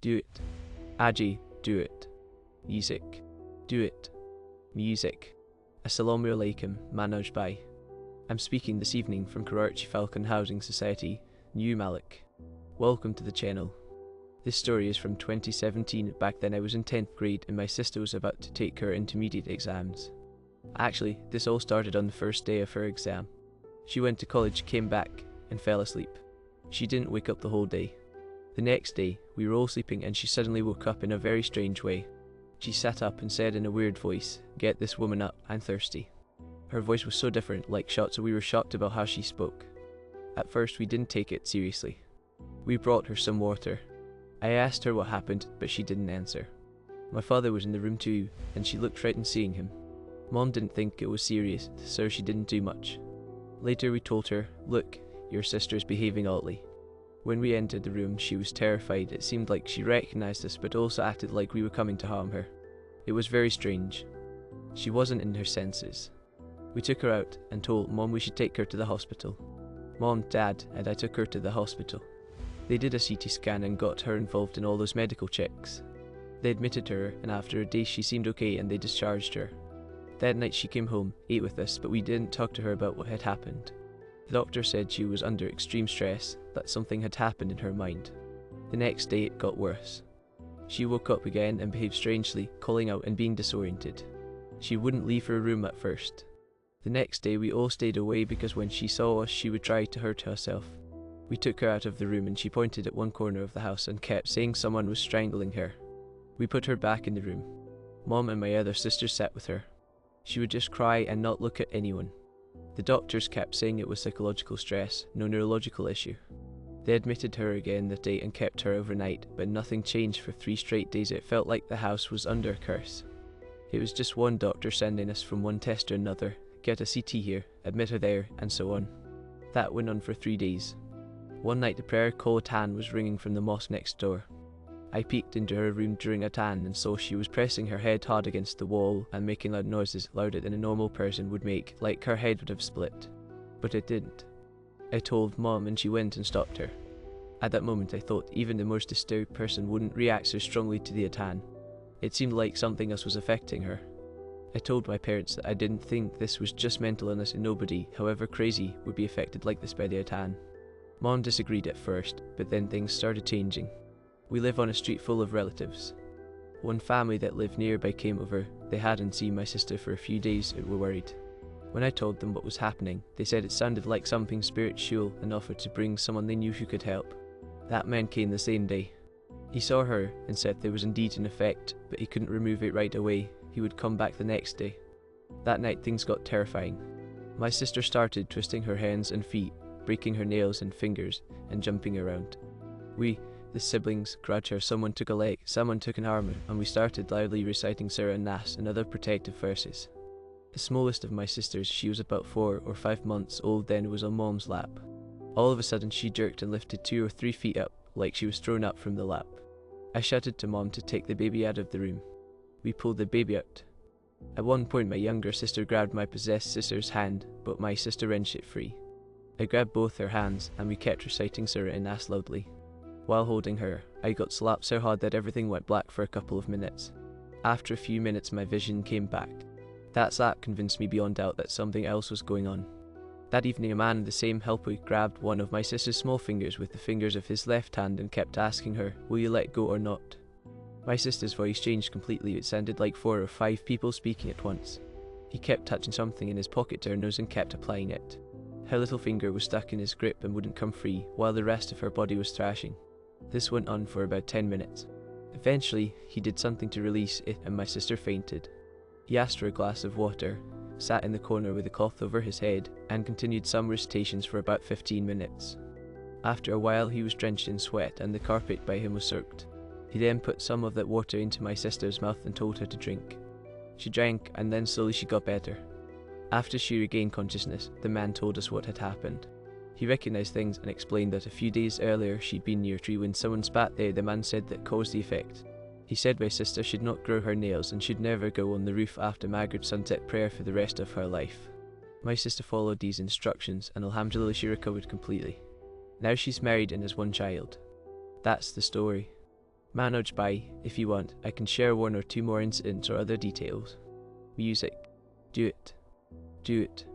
Do it. Aji, do it. Music. Do it. Music. Assalamu alaikum, Manoj Bhai. I'm speaking this evening from Karachi Falcon Housing Society, New Malik. Welcome to the channel. This story is from 2017. Back then I was in 10th grade and my sister was about to take her intermediate exams. Actually, this all started on the first day of her exam. She went to college, came back, and fell asleep. She didn't wake up the whole day. The next day, we were all sleeping and she suddenly woke up in a very strange way. She sat up and said in a weird voice, "Get this woman up, I'm thirsty." Her voice was so different, like shot, so we were shocked about how she spoke. At first we didn't take it seriously. We brought her some water. I asked her what happened, but she didn't answer. My father was in the room too, and she looked frightened seeing him. Mom didn't think it was serious, so she didn't do much. Later we told her, "Look, your sister's behaving oddly." When we entered the room, she was terrified. It seemed like she recognized us, but also acted like we were coming to harm her. It was very strange. She wasn't in her senses. We took her out and told Mom we should take her to the hospital. Mom, Dad, and I took her to the hospital. They did a CT scan and got her involved in all those medical checks. They admitted her, and after a day she seemed okay and they discharged her. That night she came home, ate with us, but we didn't talk to her about what had happened. The doctor said she was under extreme stress, that something had happened in her mind. The next day it got worse. She woke up again and behaved strangely, calling out and being disoriented. She wouldn't leave her room at first. The next day we all stayed away because when she saw us she would try to hurt herself. We took her out of the room and she pointed at one corner of the house and kept saying someone was strangling her. We put her back in the room. Mom and my other sisters sat with her. She would just cry and not look at anyone. The doctors kept saying it was psychological stress, no neurological issue. They admitted her again that day and kept her overnight, but nothing changed for 3 straight days. It felt like the house was under a curse. It was just one doctor sending us from one test to another, get a CT here, admit her there, and so on. That went on for 3 days. One night the prayer call adhan was ringing from the mosque next door. I peeked into her room during adhan and saw she was pressing her head hard against the wall and making loud noises, louder than a normal person would make, like her head would have split. But it didn't. I told Mom and she went and stopped her. At that moment I thought even the most disturbed person wouldn't react so strongly to the adhan. It seemed like something else was affecting her. I told my parents that I didn't think this was just mental illness and nobody, however crazy, would be affected like this by the adhan. Mom disagreed at first, but then things started changing. We live on a street full of relatives. One family that lived nearby came over. They hadn't seen my sister for a few days and were worried. When I told them what was happening, they said it sounded like something spiritual and offered to bring someone they knew who could help. That man came the same day. He saw her and said there was indeed an effect, but he couldn't remove it right away. He would come back the next day. That night things got terrifying. My sister started twisting her hands and feet, breaking her nails and fingers, and jumping around. We, the siblings, grudged her. Someone took a leg, someone took an arm, and we started loudly reciting Surah Nas and other protective verses. The smallest of my sisters, she was about 4 or 5 months old then, was on Mom's lap. All of a sudden she jerked and lifted 2 or 3 feet up, like she was thrown up from the lap. I shouted to Mom to take the baby out of the room. We pulled the baby out. At one point my younger sister grabbed my possessed sister's hand, but my sister wrenched it free. I grabbed both her hands and we kept reciting Surah Nas loudly. While holding her, I got slapped so hard that everything went black for a couple of minutes. After a few minutes my vision came back. That slap convinced me beyond doubt that something else was going on. That evening a man in the same helpway grabbed one of my sister's small fingers with the fingers of his left hand and kept asking her, "Will you let go or not?" My sister's voice changed completely. It sounded like 4 or 5 people speaking at once. He kept touching something in his pocket to her nose and kept applying it. Her little finger was stuck in his grip and wouldn't come free, while the rest of her body was thrashing. This went on for about 10 minutes. Eventually, he did something to release it and my sister fainted. He asked for a glass of water, sat in the corner with a cloth over his head, and continued some recitations for about 15 minutes. After a while he was drenched in sweat and the carpet by him was soaked. He then put some of that water into my sister's mouth and told her to drink. She drank and then slowly she got better. After she regained consciousness, the man told us what had happened. He recognized things and explained that a few days earlier she'd been near a tree when someone spat there. The man said that caused the effect. He said my sister should not grow her nails and should never go on the roof after Maghrib sunset prayer for the rest of her life. My sister followed these instructions and alhamdulillah she recovered completely. Now she's married and has 1 child. That's the story. Managed by, if you want, I can share one or two more incidents or other details. Music. Do it. Do it.